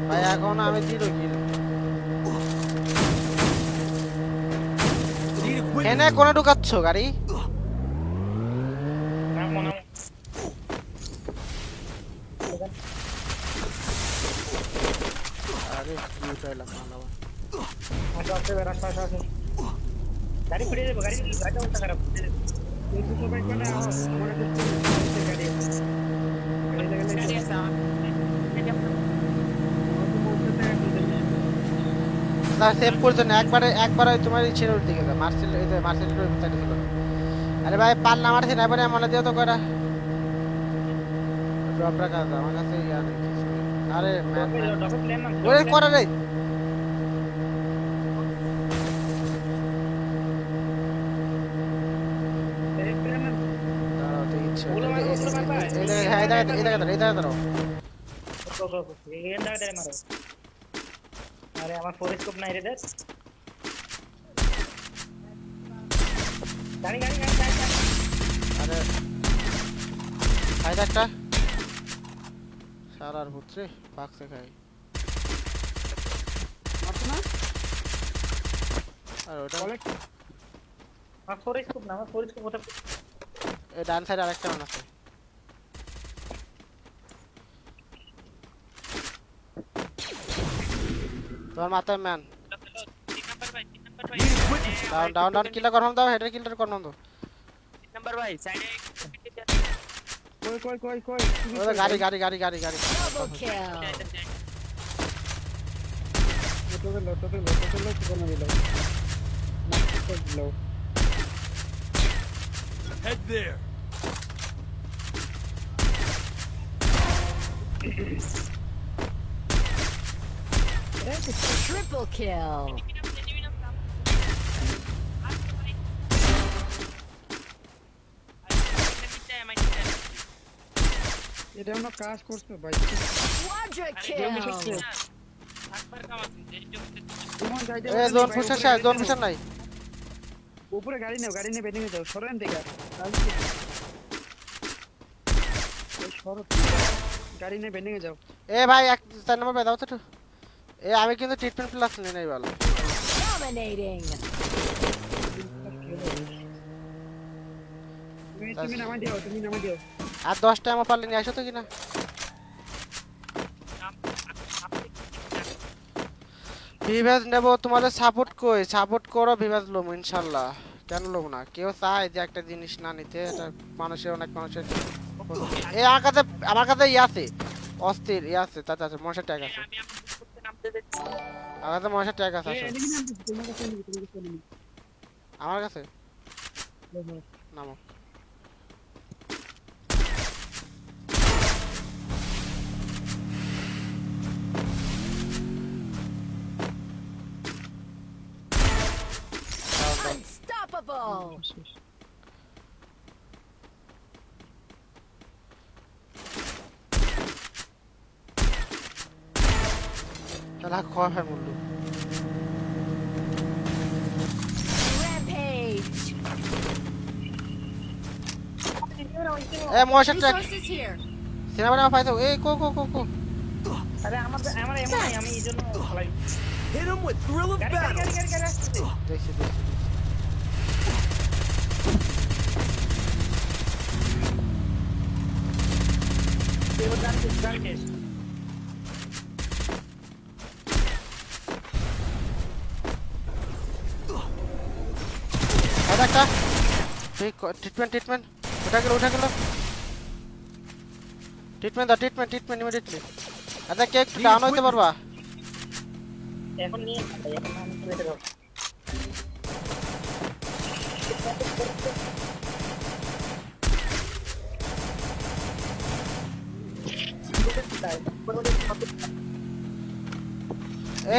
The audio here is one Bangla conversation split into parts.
ভাই এখন আমি জিরো কিল এনে কোনে ঢুকাচ্ছ গাড়ি আরে কি উঠাইলাম মালাবা গাড়ি ফিরে যাবো গাড়িটা উল্টা খারাপ কিন্তু সবাই কোনে আমার কাছে গাড়ি আছে গাড়ি আছে না সেভ করছো না একবারে তোমার ছেড়ে উঠতে গেছে মার্সেল এই যে মার্সেল রোড সাইডে ছিল আরে ভাই পাল না মারছে না এবারে আমলে দিও তো কয়টা ড্রপ রাখা আছে আমার কাছে ইয়া নেই কিছু নেই। আরে ম্যান ওরে করে রে দাঁড়াও তো ইচ্ছে এই জায়গায় দাঁড়াও আরে আমার ফোরেস্কোপ নাই রে দেখ গাড়ি আরে খাই একটা সারার পুত্রে পাকছে খাই মারছ না আর ওটা আমার ফোরেস্কোপ না আমার ফোরেস্কোপ ওটা এই ডান সাইডে আরেকটা মান আছে তোমার মাথায় ম্যান ডাউন কিলটা কনফার্ম দাও হেডের কিলটা কনফার্ম দাও নাম্বার ভাই সাইডে কই ওরে গাড়ি Double kill. তোকে লো ঠিকানা দিল Head there. Triple kill. এটা আমরা কাজ করছো ভাই Quadra kill. তোমার যাইতে এ জোন ফুসার নাই উপরে গাড়ি নাও গাড়ি নিয়ে বেরিয়ে যাও সরেন দেখা গাড়ি নিয়ে বেরিয়ে যাও এ ভাই এক 4 নম্বর দাও তো একটু। এ আমি কিন্তু ট্রিটমেন্ট প্লাস নেই নাই ভালো Dominating. তুমি নামা দিও আর 10টা আমার পারলে নিয়ে আসো তো কিনা ভিভাস নেব তোমাদের সাপোর্ট করো ভিভাস লোম ইনশাআল্লাহ কেন লোম না কেউ চায় যে একটা জিনিস না নিতে এটা অনেক মানুষের এই আমার কাছে ই আছে অস্থির ই আছে তাতে আছে মশা ট্যাগ আছে আমার কাছে মশা ট্যাগ আছে আসলে। আমার কাছে নামো Unstoppable. তাহলে খাওয়া হয় মুন্ডু Rampage. এ মশা ট্যাগ Resources here. সিনেমাটা পাইছো এই কো আরে আমার এমন নাই আমি এইজন্য ফলাই Hit him with thrill of battle. গাড়ি আসছে দেখছি এবার গাড়ি আর একটা ট্রিটমেন্ট উঠা গেল ট্রিটমেন্ট ইমিডিয়েটলি আচ্ছা কে একটু ডাউন হইতে পারবা এখন নিয়ে এখন আমি বেঁচে যাবো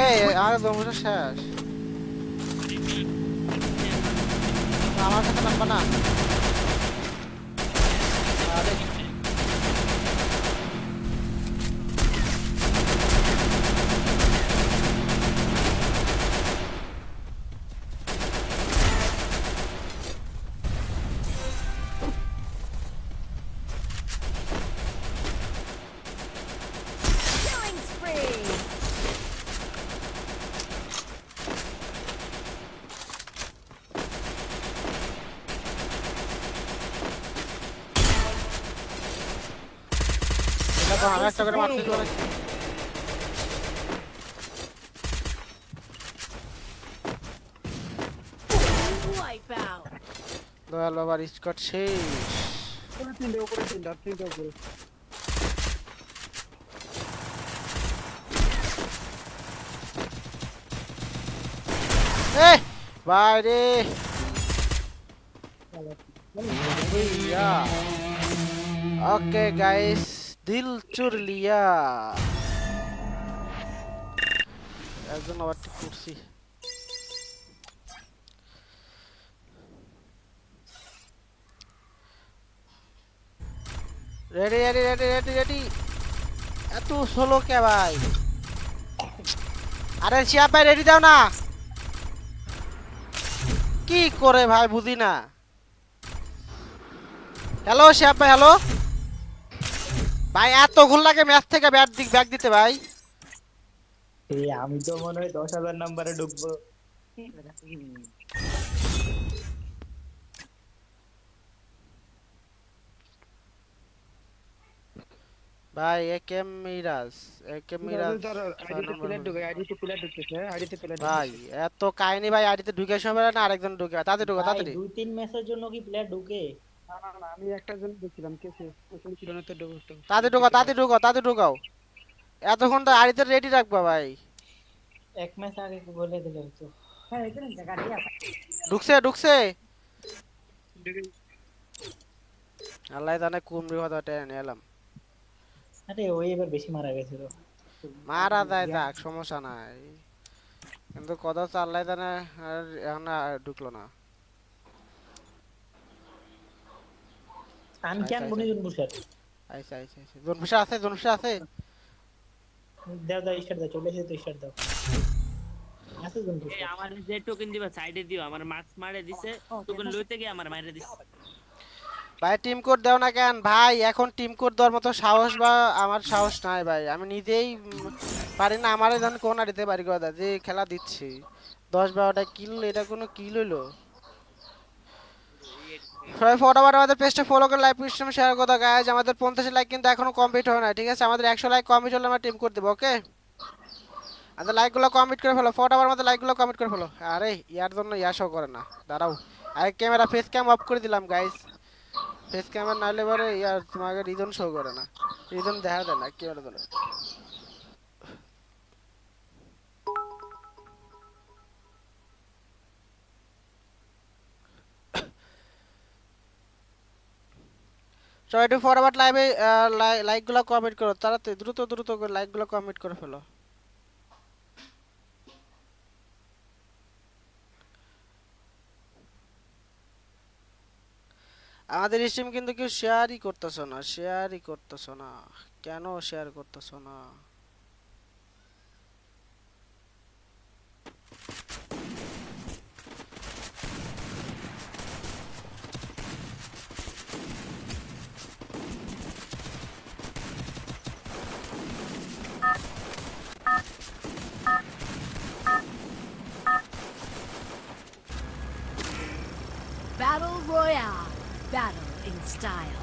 এই আমার বন্ধুটা শেষ আমার কাছে নামবা না আরে আমি একটা করে মারতে চলে Wipeout. দয়াল বাবার স্কট শেষ উপরে তিনটে উপরে তিনটে আর তিনটে উপরে এ বাইরে भैया ओके गाइस दिल चुर लिया একজন আবার ঠিক করছি ready ready ready ready ready এত সোলো কে ভাই আরে শিয়া ভাই রেডি দাও না কি করে ভাই বুঝি না হ্যালো শিয়া ভাই হ্যালো ভাই এত ঘুল লাগে ম্যাচ থেকে ব্যাগ দিতে ভাই এই আমি তো মনে হয় 10,000 নম্বরে ঢুকবো ভাই একেম মিরাজ আইডিতে প্লেয়ার ঢুকে আইডিতে প্লেয়ার ঢুকতেছে আইডিতে প্লেয়ার ভাই এত কাহিনী ভাই আইডিতে ঢুকে সময় না আরেকজন ঢুকে তাতে ঢুকে তাড়াতাড়ি 2-3 ম্যাচের জন্য কি প্লেয়ার ঢুকে না না না আমি একটা জন দেখছিলাম কেসে ওখানে ছিল না তো ঢুকতো তাতে ঢুকাও এতক্ষণ তো আইডিতে রেডি রাখবা ভাই এক ম্যাচ আগে বলে দিলে হতো হ্যাঁ এখানে গাড়ি আছে ঢুকছে আল্লাহ জানে কোন বিপদটা এনে এলাম আরে ওই এবার বেশি মারা গেছিল মারা যায় যাক সমস্যা নাই কিন্তু কথা হচ্ছে আল্লাহ জানে আর এখন আর ঢুকলো না আমি কেন বনি জনবুশার আইসা জনফিসা আছে দাও স্টার্ট দাও চলে এসে তো স্টার্ট দাও আছে জনবুশার এই আমার যে টোকেন দিবা সাইডে দিও আমার মার্কস মারে দিছে টোকেন লইতে গিয়ে আমার মাইরে দিছে ভাই টিম কোড দাও না কেন ভাই এখন টিম কোড দেওয়ার মতো সাহস বা আমার সাহস নাই ভাই আমি নিজেই পারি না আমারে জান কোন দিতে পারি কথা যে খেলা দিচ্ছি 10-12টা কিল এটা কোনো কিল হইলো সবাই ফটোফট আমাদের পেজটা ফলো করে লাইভ সিস্টেম শেয়ার করো গাইস আমাদের 50 লাইক কিন্তু এখনো কমপ্লিট হয় না ঠিক আছে আমাদের 100 লাইক কমপ্লিট হলে আমরা টিম কোড দেব ওকে আমাদের লাইকগুলো কমপ্লিট করে ফেলো ফটোফট আমাদের লাইকগুলো কমপ্লিট করে ফেলো আরে ইয়ার জন্য ইয়া শো করে না দাঁড়াও আরে ক্যামেরা ফেস ক্যাম অফ করে দিলাম গাইস ফেস ক্যামেরা নাইলে পরে ইয়ার তোমাকে রিজন শো করে না রিজন দেখা দেয় না কি বলে বলো সবাই একটু ফরওয়ার্ড লাইভে লাইকগুলো কমেন্ট করো তাড়াতাড়ি দ্রুত করে লাইকগুলো কমেন্ট করে ফেলো আমাদের স্ট্রিম কিন্তু কেউ শেয়ারই করতেছো না কেন শেয়ার করতেছো না Battle Royale. Battle in style.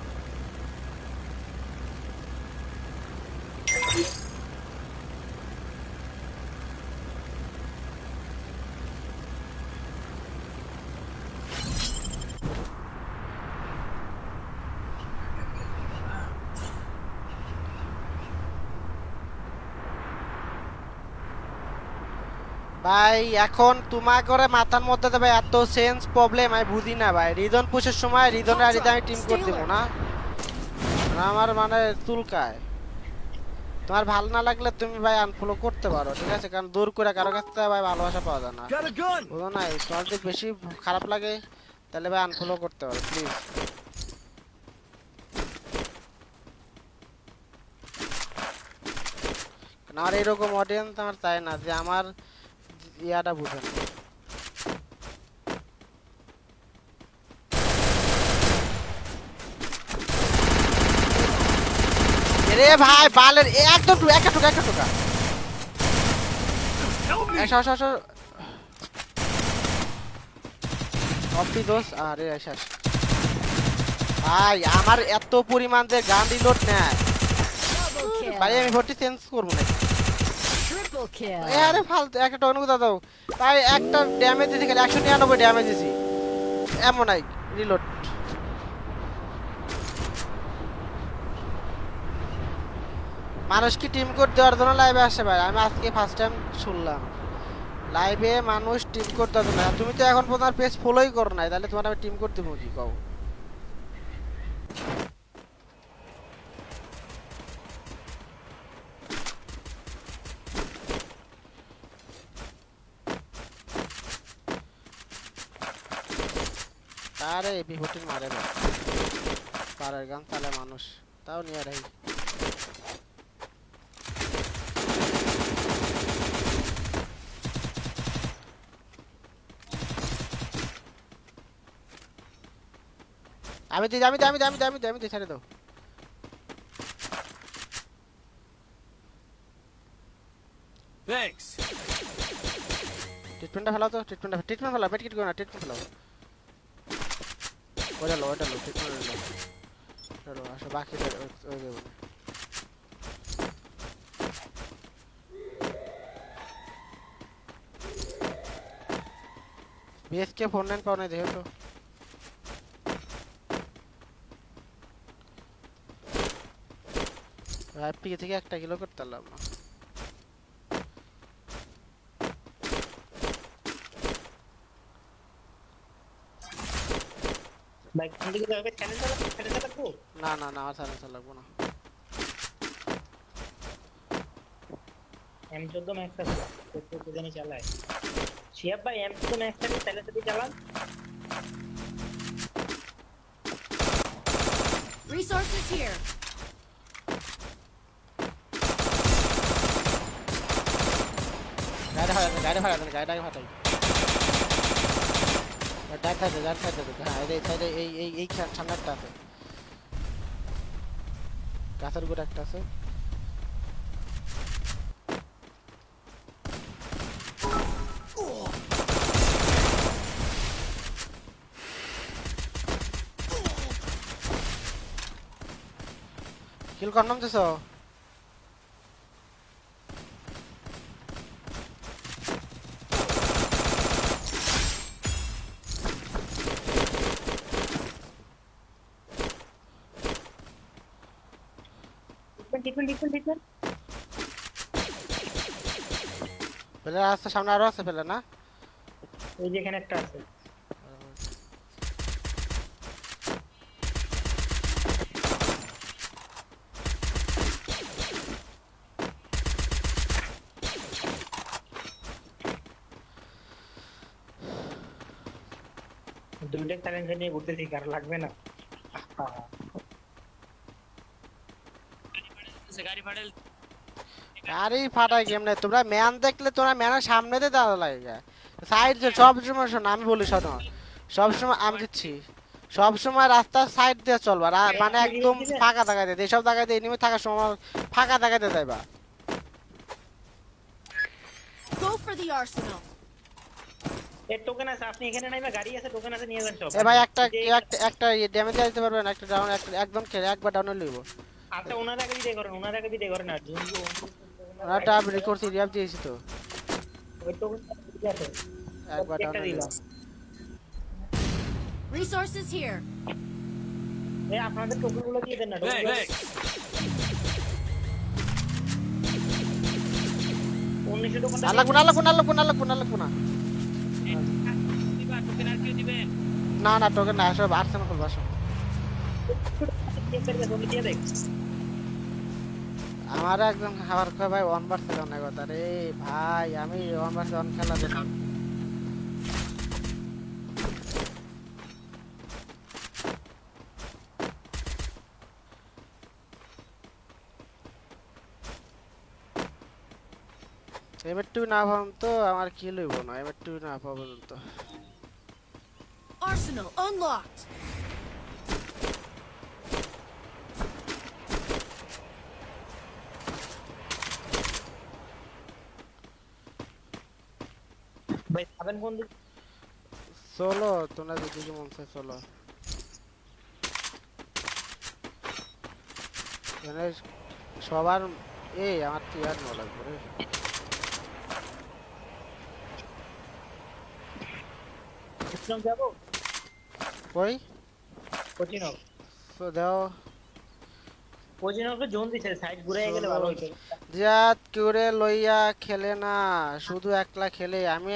ভাই এখন তোমার করে মাথার মধ্যে দেবে এত সেন্স প্রবলেম আমি বুঝি না ভাই রিজন পুশের সময় রিজনের আড়িতে আমি টিম করে দেবো না আমার মানে চুলকায় তোমার ভালো না লাগলে তুমি ভাই আনফলো করতে পারো ঠিক আছে কারণ দূর করে কারো কাছ থেকে ভাই ভালোবাসা পাওয়া যায় না Got a gun! বুঝো না তোমার যদি বেশি খারাপ লাগে তাহলে ভাই আনফলো করতে পারো প্লিজ আর এরকম অডিয়েন্স আমার চাই না যে আমার ইয়াটা বুঝে না রে ভাই বালের একদম একটা টুকা অপি দোষ আরে শেষ ভাই আমার এত পরিমাণ যে গান রিলোড নেয় ভাই kill. আমি ভর্তি চেঞ্জ করবো না Triple kill. এ আরে ফালতু একটা টন কোথা দাও ভাই একটা ড্যামেজ দিছি খালি 199 ড্যামেজ দিছি এমন নাই রিলোড মানুষ কি টিম কোড দেওয়ার জন্য লাইভে আসে ভাই আমি আজকে ফার্স্ট টাইম শুনলাম লাইভে মানুষ টিম কোড দেওয়ার জন্য তুমি তো এখন পর্যন্ত পেজ ফলোই করো নাই তাহলে তোমার আমি টিম কোড দেবো কি কও আরে বিভূতির মারে ভাই পাড়ার গান চালে মানুষ তাও নিয়ে রাখি আমি ছেড়ে দাও Thanks. ট্রিটমেন্টটা ফেলাও তো ট্রিটমেন্ট ফেলাও মেডিকেট করো না ট্রিটমেন্ট ফেলাও ওটা লো ট্রিটমেন্ট লো চলো আসো বাকি ওই দেবো বিএসকে ফোন নেন পাও নাই দেখো তো হ্যাপি থেকে একটা কিলো করতে পারলাম না ভাই কোন দিকে যাবে চ্যালেঞ্জ লাগবো না আমার সাইলেন্সার লাগবো না M14 ম্যাক্স আছে তো জানি চালায় শিয়াব ভাই M14 ম্যাক্স আছে চ্যালেঞ্জ দিয়ে চালান Resources here. গাড়ি ফাটাই ডাক থাকে হ্যাঁ এই সাইডে এই সামনেরটা আছে গাছের গোড়া একটা আছে কিল কনফার্ম দিছো ট্রিটমেন্ট প্লেয়ার আছে সামনে আরো আছে প্লেয়ার না ওই যেখানে একটা আছে দুইটা চ্যালেঞ্জ নিয়ে ঘুরতেছি কার লাগবে না গাড়ি ফাড়েল আরে ফাটাই গেম নাই তোমরা ম্যান দেখলে তোমরা ম্যানের সামনে দিয়ে দাঁড়া লাগে সাইড সব সময় শোনো আমি বলি শোনো সব সময় আমি দিচ্ছি সব সময় রাস্তার সাইড দিয়ে চলবা মানে একদম ফাঁকা জায়গায় দিয়ে এইসব জায়গায় দিয়ে এনিমি থাকার সময় ফাঁকা জায়গায় দিয়ে যাইবা Go for the arsenal. এর টোকেন আছে আপনি এখানে নাইবা গাড়ি আছে টোকেন আছে নিয়ে যান সব এ ভাই একটা ড্যামেজ দিতে পারবেন একটা ডাউন একদম খেলে একবার ডাউনে লইব আচ্ছা ওনার আগে বিদায় করেন আর ওনাটা আমি রেকর্ড রিয়াপ দিয়েছি তো ওই টোকেন আছে একবার ডাউনে লইব Resources here. এই আপনাদের টোকেনগুলো দিয়ে দেন না টোকেনগুলো Thanks. 1900 টোকেন আল্লাহ কোনা দিবা টোকেন আর কেউ দিবে না টোকেন না সব আর্সেনাল খুলবা সব দিয়ে দেখ আমার একদম খাবার খাওয়া ভাই 1 অনেক কথা রে ভাই আমি 1 খেলা দেখি এবার তুই না ভাবম তো আমার কি লইব না এবার তুই না পাবো তো Arsenal unlocked. ভাই সাবেন কোন দিক চলো তোমরা যেদিকে মন চায় চলো এখানে সবার এই আমার টিয়ার ন লাগবে রে। ইসলাম যাবো কই কোচিনক তো দাও কোচিনকে জোন দিছে সাইড ঘুরে গেলে ভালো হইতো জিয়াদ করে লইয়া খেলে না, শুধু একলা খেলে। আমি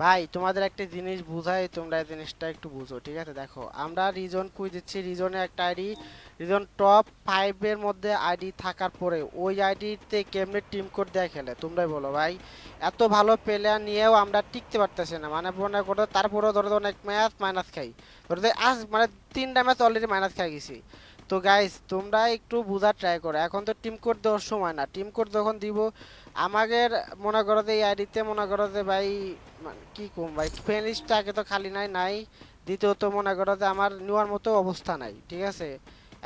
ভাই তোমাদের একটা জিনিস বুঝাই, তোমরা এই জিনিসটা একটু বুঝো, ঠিক আছে? দেখো আমরা রিজন কুই দিচ্ছি, রিজনে একটা আইডি, রিজন টপ 5 এর মধ্যে আইডি থাকার পরে ওই আইডিতে কেমনে টিম কোড দেয়া খেলে তোমরাই বলো ভাই। এত ভালো প্লেয়ার নিয়েও আমরা টিকতে পারতেছি না, মানে মনে করো তারপরেও ধরো অনেক ম্যাচ মাইনাস খাই, ধরো আজ মানে 3টা ম্যাচ অলরেডি মাইনাস খাই গেছি। তো গাইস তোমরা একটু বোঝার ট্রাই করো, এখন তো টিম কোড দেওয়ার সময় না, টিম কোড যখন দিব আমাদের মনে করো যে এই আইডিতে মনে করো যে ভাই মানে কি কম ভাই ফ্রেন্ডলিস্টটাকে তো খালি নাই, দ্বিতীয়ত মনে করো যে আমার নেওয়ার মতো অবস্থা নাই, ঠিক আছে?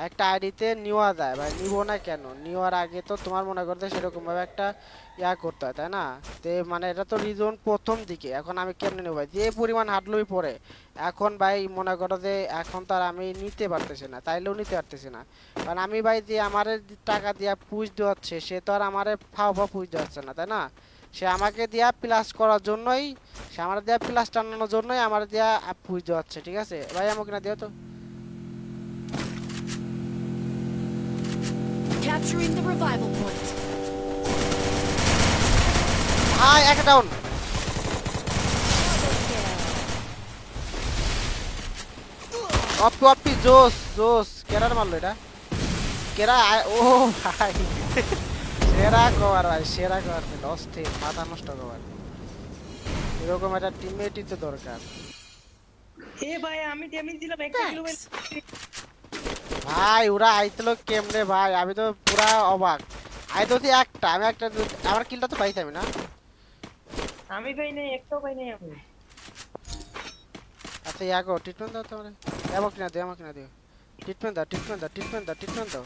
একটা আইডিতে নেওয়া যায় ভাই, নিব না কেন? নেওয়ার আগে তো তোমার মনে করতে সেরকম ভাবে একটা ইয়া করতে হয়, তাই না? তে মানে এটা তো রিজন প্রথম দিকে, এখন আমি কেমনে নেব ভাই? যে পরিমাণ হাঁটলই পরে এখন ভাই মনে করো যে এখন তো আর আমি নিতে পারতেছি না, চাইলেও নিতে পারতেছি না, কারণ আমি ভাই যে আমারে টাকা দিয়া পুষ দেওয়াচ্ছে সে তো আর আমারে ফাও পুষ দেওয়াচ্ছে না, তাই না? সে আমাকে দিয়া প্লাস করার জন্যই, সে আমার দিয়া প্লাস টানানোর জন্যই আমার দিয়া পুষ দেওয়াচ্ছে, ঠিক আছে ভাই? আমাকে না দিও তো। Capturing the revival point. High এক ডাউন। অপি অপি জোস জোস কেরার মারলো এটা, কেরা ও ভাই সেরা কভার ভাই, সেরা কভার ছিল, অস্থির মাথা নষ্ট কভার। এরকম একটা টিমমেটই তো দরকার এ ভাই আমি ড্যামেজ দিলাম 1 কিলো Thanks. ভাই। ওরা আইছিল কেমনে ভাই, আমি তো পুরা অবাক। আইতো একটা, আমি একটা আমার কিলটা তো পাইতাম না। আমি পাই নাই একটাও পাই নাই আমি আচ্ছা ইয়াগো ট্রিটমেন্ট দাও তোমরা, আমাকে না দিও, আমাকে না দিও, ট্রিটমেন্ট দাও, ট্রিটমেন্ট দাও, ট্রিটমেন্ট দাও, ট্রিটমেন্ট দাও।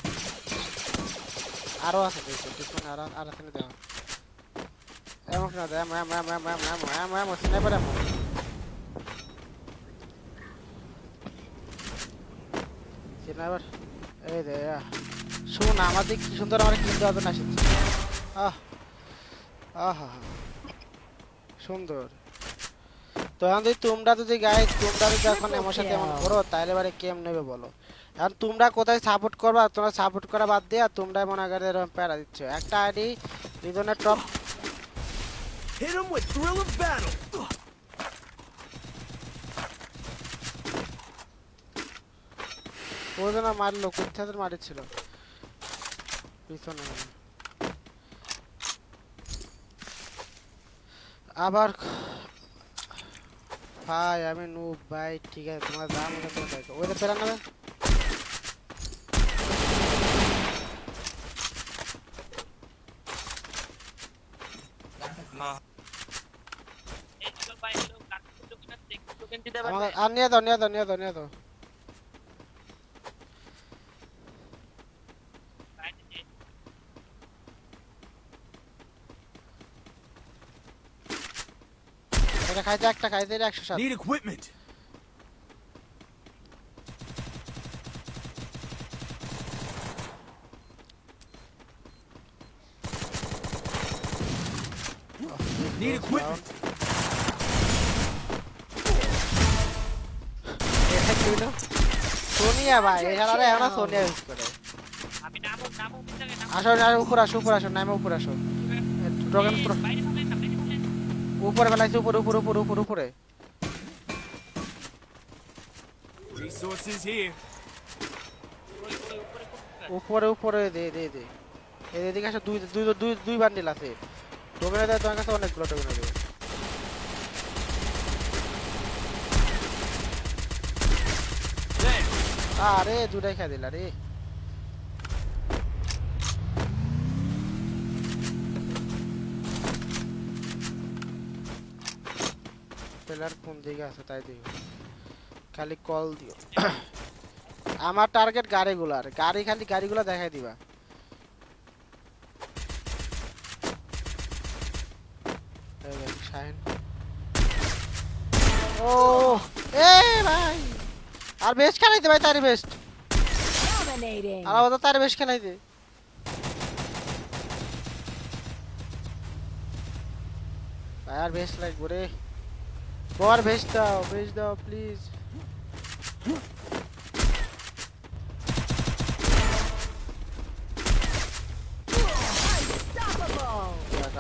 আরো আছে ট্রিটমেন্ট, আর আছে না দাও, আমাকে না দাও, স্নাইপার এমন। স্নাইপার এই দে শুন আমাদের কি সুন্দর আমার কিল দেওয়া না আসছে। আহ আহা সুন্দর। তো এখন যদি তোমরা যদি গাইস তোমরা যদি এখন আমার সাথে এমন করো তাহলে এবারে কেম নেবে বলো? এখন তোমরা কোথায় সাপোর্ট করবা? তোমরা সাপোর্ট করা বাদ দিয়ে তোমরা মনে করে এরকম প্যারা দিচ্ছ। একটা আইডি রিজনের top Hit him with thrill of battle. ওজন মারলো, কোথায় মারিছিল পিছনে আবার। ভাই আমি নুব ভাই, ঠিক আছে তোমার দাম দেখো ওই তো প্যারা নেবে। এই দুটো ভাই তো কাটতে তো কিনা টোকেন দিতে আমাকে পারবে? আর নিয়ে দাও, নিয়ে দাও, নিয়ে দাও, নিয়ে দাও। এটা খাইতে একটা খাইতে 107। Need equipment. Need equipment. এটা কি হলো? সোনিয়া ভাই এখানে এখন সোনিয়া ইউজ করে। আমি নামো বিদ্যাকে নামো আসো আর উপর আসো, উপর আসো, নামে উপর আসো। ড্রাগন প্রো বাইরে ফেলেন না বাইরে ফেলেন উপরে ফেলাইছে, উপরে উপরে উপরে উপরে উপরে। Resources here. ওই উপরে কোন উপরে উপরে দে দে দে। এদিকে আসো, দুই দুই দুই দুই বান্ডিল আছে। টোকেন দেয় তোমার কাছে অনেকগুলো টোকেন আছে। There. আরে দুটাই খাই দিলা রে। প্লেয়ার কোন দিকে আছে তাই দিও, খালি কল দিও। আমার টার্গেট গাড়িগুলার, গাড়ি খালি গাড়িগুলো দেখাই দিবা। এই দেখ শাহিন। ও এ ভাই আর বেস্ট খেলাইতে ভাই, তারই বেস্ট। Dominating. আর ওটা তার বেস্ট খেলাইতে। ভাই আর বেশ লাগবে রে বর বেশ দাও প্লিজ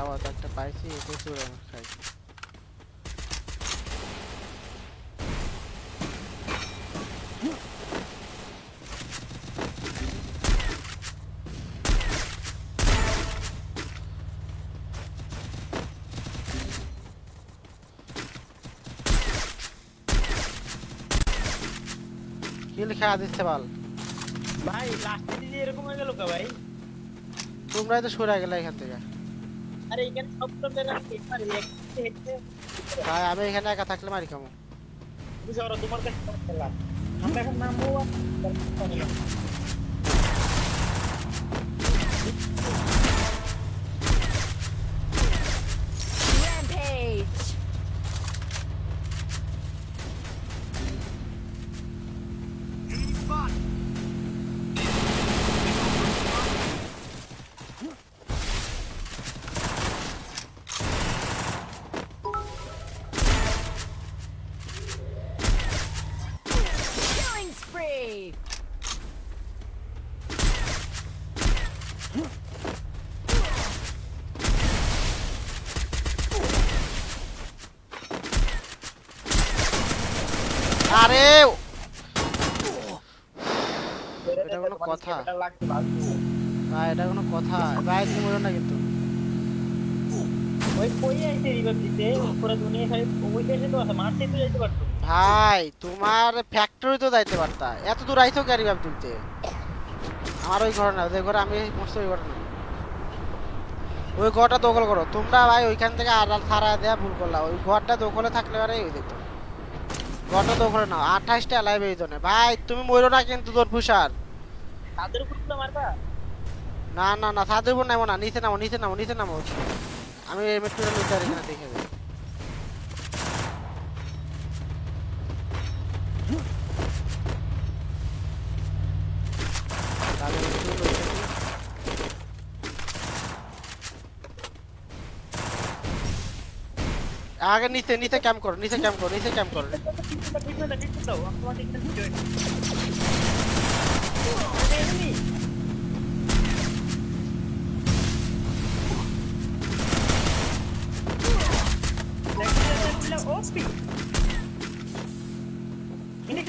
আবার একটা পাইছি প্রচুর খাই কিল খেয়া দিচ্ছে বল ভাই লাস্টে দিদি এরকম হয়ে গেল কা ভাই? তোমরাই তো সরে গেলে এখান থেকে আরে এখানে সব প্লেয়ার আছে পারে একটা হেডে ভাই আমি এখানে একা থাকলে মারি খামো বুঝাও তোমার কাছে খেলা আমরা এখন নামবো Rampage. Killing spree. আরে এটা কোনো কথা এটা লাগতে ভালো ভাই এটা কোনো কথা ভাই তুমি বলো না কিন্তু ওই কই আইছে রিভাইভ দিতে পুরো দুনিয়া খালি ওই দেশে তো আছে মারতে তো যাইতে পারতো ভাই তোমার ফ্যাক্টরি তো যাইতে পারতা এত দূর আইছো গাড়ি ভাব তুলতে আমার ওই ঘর না ওই ঘরে আমি মস্ত ওই ঘর না ওই ঘরটা দখল করো তোমরা ভাই ওইখান থেকে আর সারা দেয়া ভুল করলা ওই ঘরটা দখলে থাকলে আরে ওই দিত ঘরটা দখলে নাও 28টা লাইভ এই জন্য ভাই তুমি মরো না কিন্তু তোর পুষার তাদের উপর তো মারবা না সাদের উপর নামো না নিচে নামো আমি মেট্রোটা লুইতে আর এখানে দেখে যাই আগে নিচে ক্যাম্প করো দাও অটোমেটিক জয়েন ওপি ইনে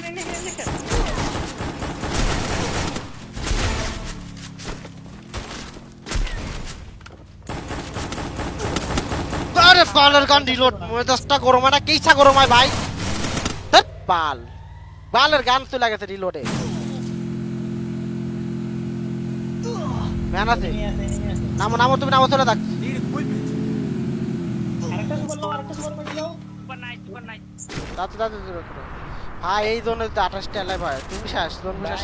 আরে বালের গান রিলোড মেজাজটা গরম হয় না কেইসা গরম হয় ভাই ধ্যাৎ বালের গান চলে গেছে রিলোডে ম্যান আছে নামো তুমি নামো চলে থাক Need equipment. আরেকটা সুপার দাও সুপার নাই দাদু ভাই এই জন্য 28টা লাইভ হয় তুমি শেষ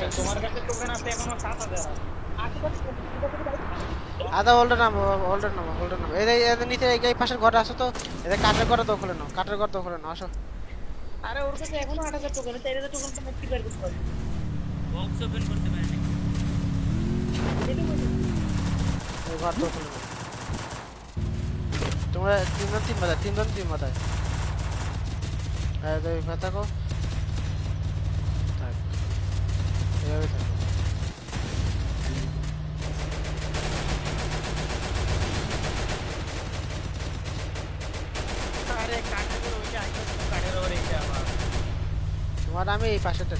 শেষ তোমার কাছে টোকেন আছে এখনো 7000 আদা হোল্ডার নাম এদের নিচে এই পাশের ঘরে আসো তো এদের কাঠের ঘরে দখলে নাও আসো আরে ওর কাছে এখনো 8000 টোকেন আছে 4000 টোকেন তো মুক্তি বের করতে পারবে বক্স ওপেন করতে পারে না এই ঘর দখলে নাও তোমরা তিনজন তিন মাথায় থাকো থাক এইভাবে থাকো আরে কাটের ওইটা আইতো কাটের ওর এইটা আমার তোমার আমি এই পাশেটা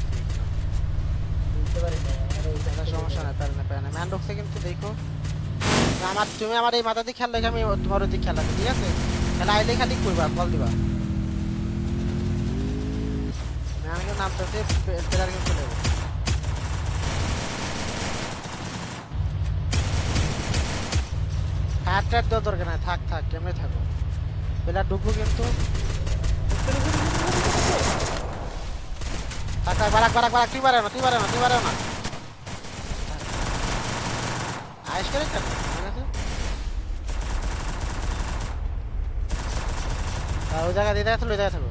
বুঝতে পারি না আরে ওইটা এটা সমস্যা নাই প্যারা না ম্যান ঢুকছে কিন্তু দেখো তুমি আমার এই মাথা দিয়ে খেয়াল রেখে আমি তোমার ওদিকে খেলা ঠিক আছে খেলা আইলে খালি করবা কল দিবা ম্যানকে নামতেছে প্লেয়ার কিন্তু চলে যাবে হাত দেওয়ার দরকার নাই থাক কেমনে থাকো প্লেয়ার ঢুকবো কিন্তু বারাক তুই পারে না আইস করে কেন ঠিক আছে ওই জায়গা দিয়ে থাকো ওই জায়গায় থাকো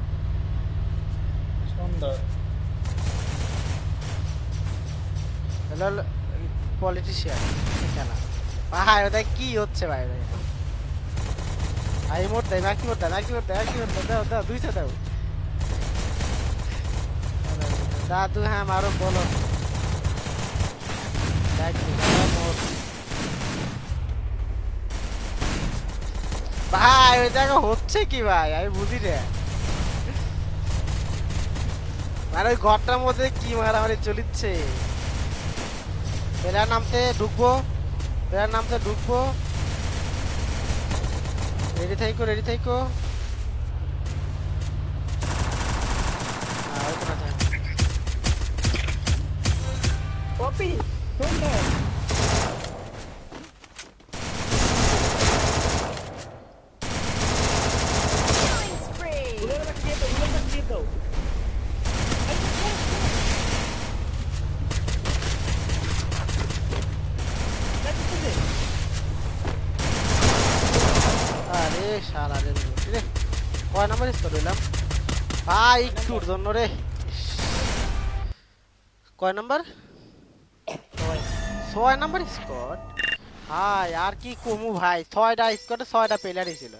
সুন্দর হ্যালো পলিটিশিয়ান খেলা ভাই ওটা কি হচ্ছে ভাই আই মোট দেয় না কি মোট দেয় না কি মোট দেয় কি মোট দাও দাও দুইটা দাও দাদু হ্যাঁ মারো বলো দেখ মোট ভাই ওই জায়গা হচ্ছে কি ভাই আমি বুঝি রে মানে ওই ঘরটার মধ্যে কি মারামারি চলিচ্ছে প্লেয়ার নামতে ঢুকবো রেডি থাইকো ওই তো না কপি কোন দাও Killing spree. উড়ে বাকি দিয়ে দাও আরে শালা রে রে কয় নাম্বার স্কোর দিলাম ভাই একটুর জন্য রে কয় নাম্বার 6 নাম্বার স্কোর হাই আর কি কমু ভাই 6টা স্কোরে 6টা প্লেয়ারই ছিল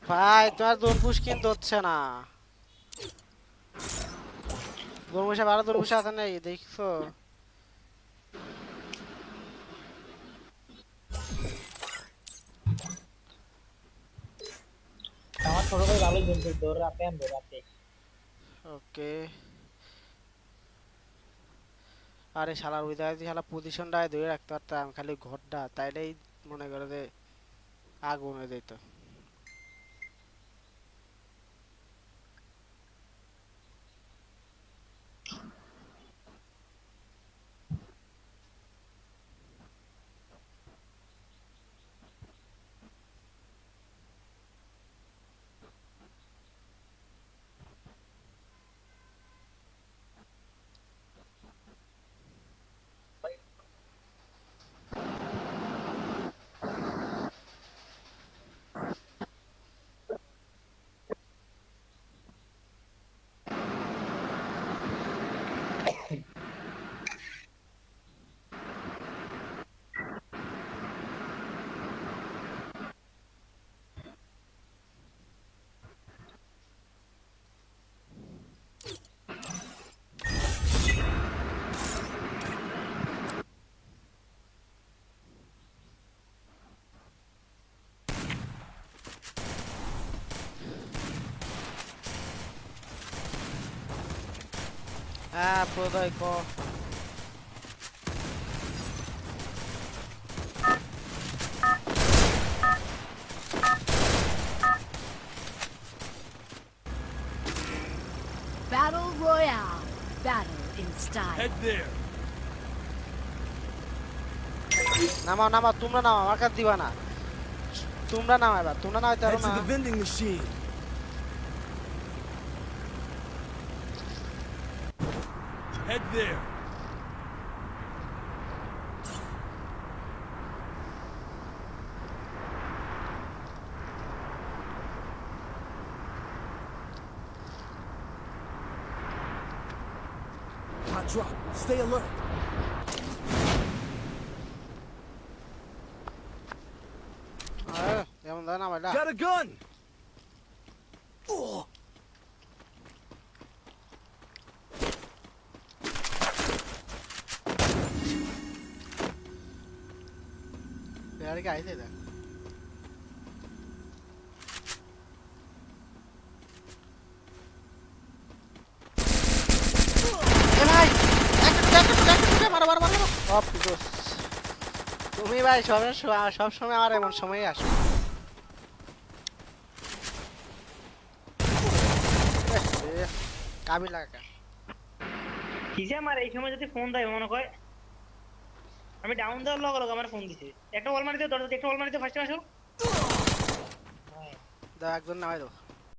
ভাই তোমার দোনপুশ কিন্তু হচ্ছে না দোনপুষে ভালো দোনপুষে আছে নাকি দেখছো আমার ছোট ভাই ভালোই গেম খেলতো ওর রাতে আনবো রাতে ওকে আরে শালার ওই জায়গায় যে শালা পজিশনটা ধরে রাখতে পারতাম খালি ঘরটা তাইলেই মনে করে যে আগুন হয়ে যেত হ্যাঁ প্রদয় ক Battle Royale. Battle in style. Head there. নামাও তোমরা নামাও আমার কাছে দিবা না তোমরা নামাও এবার তোমরা নামাইতে পারো Head to না the vending machine. Head there. Hot drop. Stay alert. যেমন ধর নামাইলা Got a gun. Oh. Player কি আইছে দেখ ভাই মারো তুমি ভাই সব সময় আমার এমন সময় আসো কাবি লাগা কিসে আমার এই সময় যদি ফোন দেয় মনে হয় আমি ডাউন দেওয়ার লগে লগে আমার ফোন দিছে একটা ওয়াল মারি দাও দরজা একটা ওয়াল মারি দাও ফার্স্টে আসো দাও একজন নামাই দাও